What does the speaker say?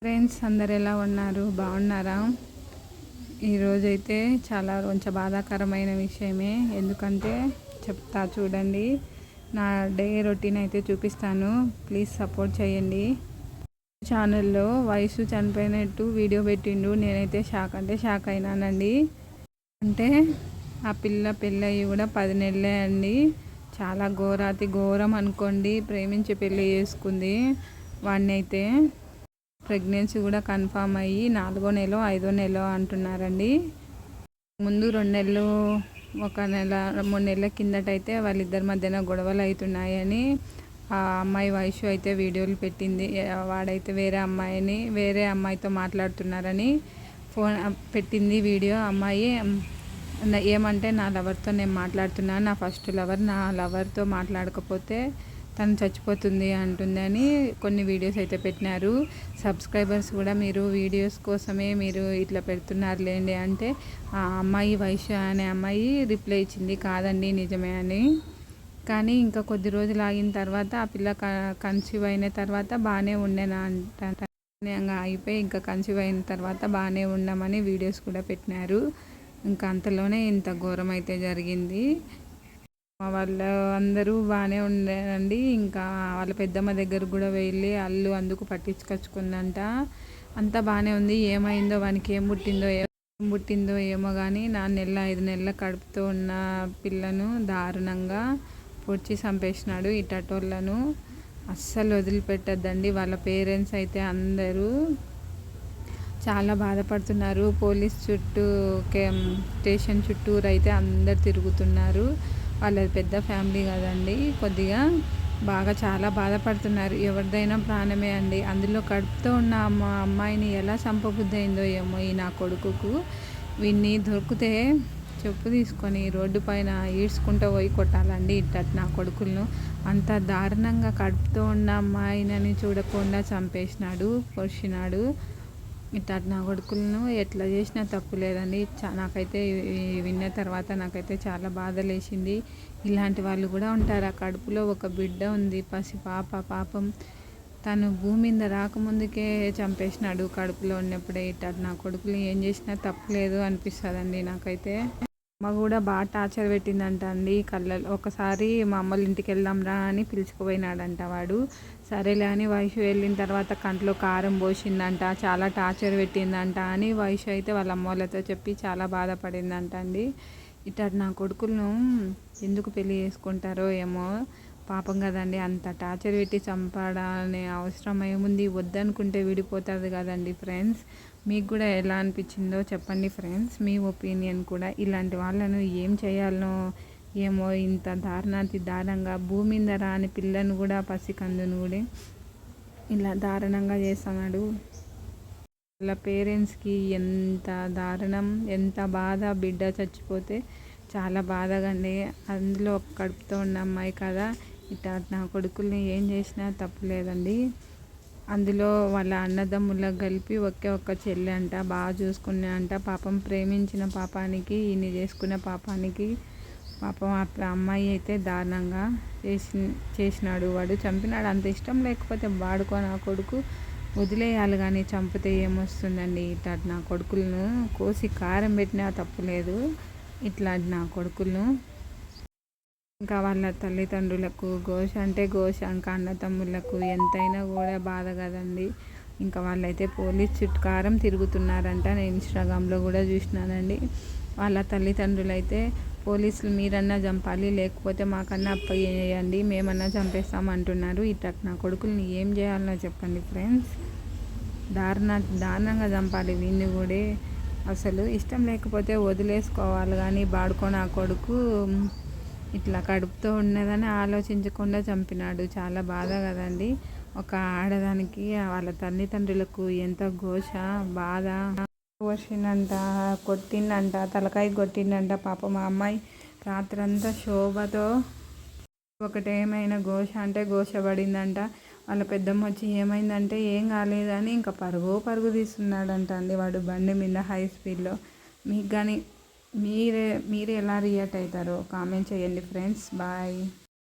Friends అందరు ఎలా ఉన్నారు? బాగున్నారా? ఈరోజైతే కొంచెం బాధాకరమైన విషయమే. ఎందుకంటే చెప్తా చూడండి. నా డే రొటీన్ అయితే చూపిస్తాను. ప్లీజ్ సపోర్ట్ చేయండి. ఛానల్లో వయసు చనిపోయినట్టు వీడియో పెట్టిండు. నేనైతే షాక్ అయినానండి. అంటే ఆ పిల్ల పెళ్ళయి కూడా 10 నెలలే అండి. చాలా ఘోరం అనుకోండి. ప్రేమించి పెళ్ళి చేసుకుంది వాడిని. అయితే ప్రెగ్నెన్సీ కూడా కన్ఫామ్ అయ్యి 4వ నెల 5వ నెల అంటున్నారండి. ముందు 2 నెలలు 1 నెల 3 నెలల కిందటైతే వాళ్ళిద్దరి మధ్యన గొడవలు అవుతున్నాయని ఆ అమ్మాయి వయసు అయితే వీడియోలు పెట్టింది. వాడైతే వేరే అమ్మాయితో మాట్లాడుతున్నారని ఫోన్ పెట్టింది వీడియో. అమ్మాయి ఏమంటే నా లవర్తో నేను మాట్లాడుతున్నాను, నా ఫస్ట్ లవర్, నా లవర్తో మాట్లాడకపోతే తను చచ్చిపోతుంది అంటుందని కొన్ని వీడియోస్ అయితే పెట్టినారు. సబ్స్క్రైబర్స్ కూడా మీరు వీడియోస్ కోసమే మీరు ఇట్లా పెడుతున్నారులేండి అంటే ఆ అమ్మాయి వయసు అనే అమ్మాయి రిప్లై ఇచ్చింది, కాదండి నిజమే అని. కానీ ఇంకా కొద్ది రోజులు ఆగిన తర్వాత ఆ పిల్ల కన్సీవ్ అయిన తర్వాత బాగానే ఉండేనా అంట. అయిపోయి ఇంకా కన్సీవ్ అయిన తర్వాత బాగానే ఉన్నామని వీడియోస్ కూడా పెట్టినారు. ఇంకా అంతలోనే ఇంత ఘోరం అయితే జరిగింది. వాళ్ళు అందరూ బాగానే ఉండేనండి. ఇంకా వాళ్ళ పెద్దమ్మ దగ్గర కూడా వెళ్ళి అందుకు పట్టించుకొచ్చుకుందంట. అంతా బాగానే ఉంది. ఏమైందో వానికి ఏం పుట్టిందో ఏమో కానీ 4 నెలల 5 నెలల కడుపుతో ఉన్న పిల్లను దారుణంగా పొడిచి చంపేసినాడు. ఇటటోళ్ళను అస్సలు వదిలిపెట్టద్దండి. వాళ్ళ పేరెంట్స్ అయితే అందరూ చాలా బాధపడుతున్నారు. పోలీస్ స్టేషన్ చుట్టూరు అయితే అందరు తిరుగుతున్నారు. వాళ్ళది పెద్ద ఫ్యామిలీ కదండి. కొద్దిగా బాగా చాలా బాధపడుతున్నారు. ఎవరిదైనా ప్రాణమే అండి. అందులో కడుపుతో ఉన్న అమ్మాయిని ఎలా చంపబుద్ధి అయిందో ఏమో ఈ నా కొడుకుకు. వీడిని దొరికితే చెప్పు తీసుకొని రోడ్డు పైన ఈడ్చుకుంటూ పోయి కొట్టాలండి ఇట్టట్ నా కొడుకులను. అంత దారుణంగా కడుపుతో ఉన్న అమ్మాయినని చూడకుండా చంపేసినాడు, పొడిచినాడు. ఇట్లా నా కొడుకులను ఎట్లా చేసినా తప్పు లేదండి. నాకైతే విన్న తర్వాత నాకైతే చాలా బాధ లేచింది. ఇలాంటి వాళ్ళు కూడా ఉంటారు. ఆ కడుపులో ఒక బిడ్డ ఉంది, పాపం. తను భూమి మీద రాకముందుకే చంపేసినాడు కడుపులో ఉన్నప్పుడే. ఇట్లా నా కొడుకులు ఏం చేసినా తప్పులేదు అనిపిస్తుందండి నాకైతే. అమ్మ కూడా బాగా టార్చర్ పెట్టిందంట అండి. ఒకసారి మా అమ్మల ఇంటికి వెళ్దాం రా అని పిలుచుకుపోయినాడంట వాడు. సరేలే అని వయసు వెళ్ళిన తర్వాత కంట్లో కారం పోసిందంట, చాలా టార్చర్ పెట్టిందంట అని వయసు అయితే వాళ్ళ అమ్మ వాళ్ళతో చెప్పి చాలా బాధపడిందంట అండి. ఇట్లా నా కొడుకులను ఎందుకు పెళ్లి చేసుకుంటారో ఏమో, పాపం కదండి. అంత టార్చర్ పెట్టి చంపడాలనే అవసరం ఏముంది? వద్దనుకుంటే విడిపోతుంది కదండి ఫ్రెండ్స్. మీకు కూడా ఎలా అనిపించిందో చెప్పండి ఫ్రెండ్స్, మీ ఒపీనియన్ కూడా. ఇలాంటి వాళ్ళను ఏం చేయాలనో ఏమో, ఇంత దారుణంగా భూమి మీద రాని పిల్లను కూడా, పసికందును కూడా ఇలా దారుణంగా చేస్తున్నాడు. వాళ్ళ పేరెంట్స్కి ఎంత దారుణం, ఎంత బాధ. బిడ్డ చచ్చిపోతే చాలా బాధగా అండి. అందులో కడుపుతో ఉన్న అమ్మాయి కదా. ఇట్లా నా కొడుకుల్ని ఏం చేసినా తప్పు లేదండి. అందులో వాళ్ళ అన్నదమ్ములకు కలిపి ఒక్క చెల్లి అంట, బాగా చూసుకునే అంట. పాపం ప్రేమించిన పాపానికి, ఈయన చేసుకున్న పాపానికి పాపం ఆ అమ్మాయి అయితే దారుణంగా చేసినాడు. వాడు చంపినాడు. అంత ఇష్టం లేకపోతే వాడుకో నా కొడుకు వదిలేయాలి, కానీ చంపితే ఏమొస్తుందండి? ఇట్లా నా కొడుకులను కోసి కారం పెట్టినా తప్పులేదు. ఇట్లాంటి నా కొడుకులను ఇంకా వాళ్ళ తల్లిదండ్రులకు ఘోష అంటే ఘోష. ఇంకా అన్నతమ్ములకు ఎంతైనా కూడా బాధ కదండి. ఇంకా వాళ్ళైతే పోలీస్ చుట్కారం తిరుగుతున్నారంట. నేను ఇన్స్టాగ్రామ్లో కూడా చూసినానండి. వాళ్ళ తల్లిదండ్రులు అయితే పోలీసులు మీరన్నా చంపాలి, లేకపోతే మాకన్నా అప్పయ్యేయండి, మేమన్నా చంపేస్తామంటున్నారు. ఇట్లా నా కొడుకుల్ని ఏం చేయాలనో చెప్పండి ఫ్రెండ్స్. దారుణంగా చంపాలి వీడిని కూడా. అసలు ఇష్టం లేకపోతే వదిలేసుకోవాలి, కానీ బాడుకో నా కొడుకు ఇట్లా కడుపుతో ఉన్నదని ఆలోచించకుండా చంపినాడు. చాలా బాధ కదండి. ఒక ఆడదానికి వాళ్ళ తల్లిదండ్రులకు ఎంత ఘోష, బాధ. కోసిందంట, కొట్టిందంట, తలకాయ కొట్టిందంట. పాపం మా అమ్మాయి రాత్రంతా శోభతో ఒకటేమైనా ఘోష అంటే ఘోష పడిందంట. వాళ్ళ పెద్దమ్మ వచ్చి ఏమైందంటే ఏం కాలేదని ఇంకా పరుగు తీస్తున్నాడంట అండి వాడు బండి మీద హై స్పీడ్లో. మీకు కానీ మీరు ఎలా రియాక్ట్ అవుతారో కామెంట్ చేయండి ఫ్రెండ్స్. బాయ్.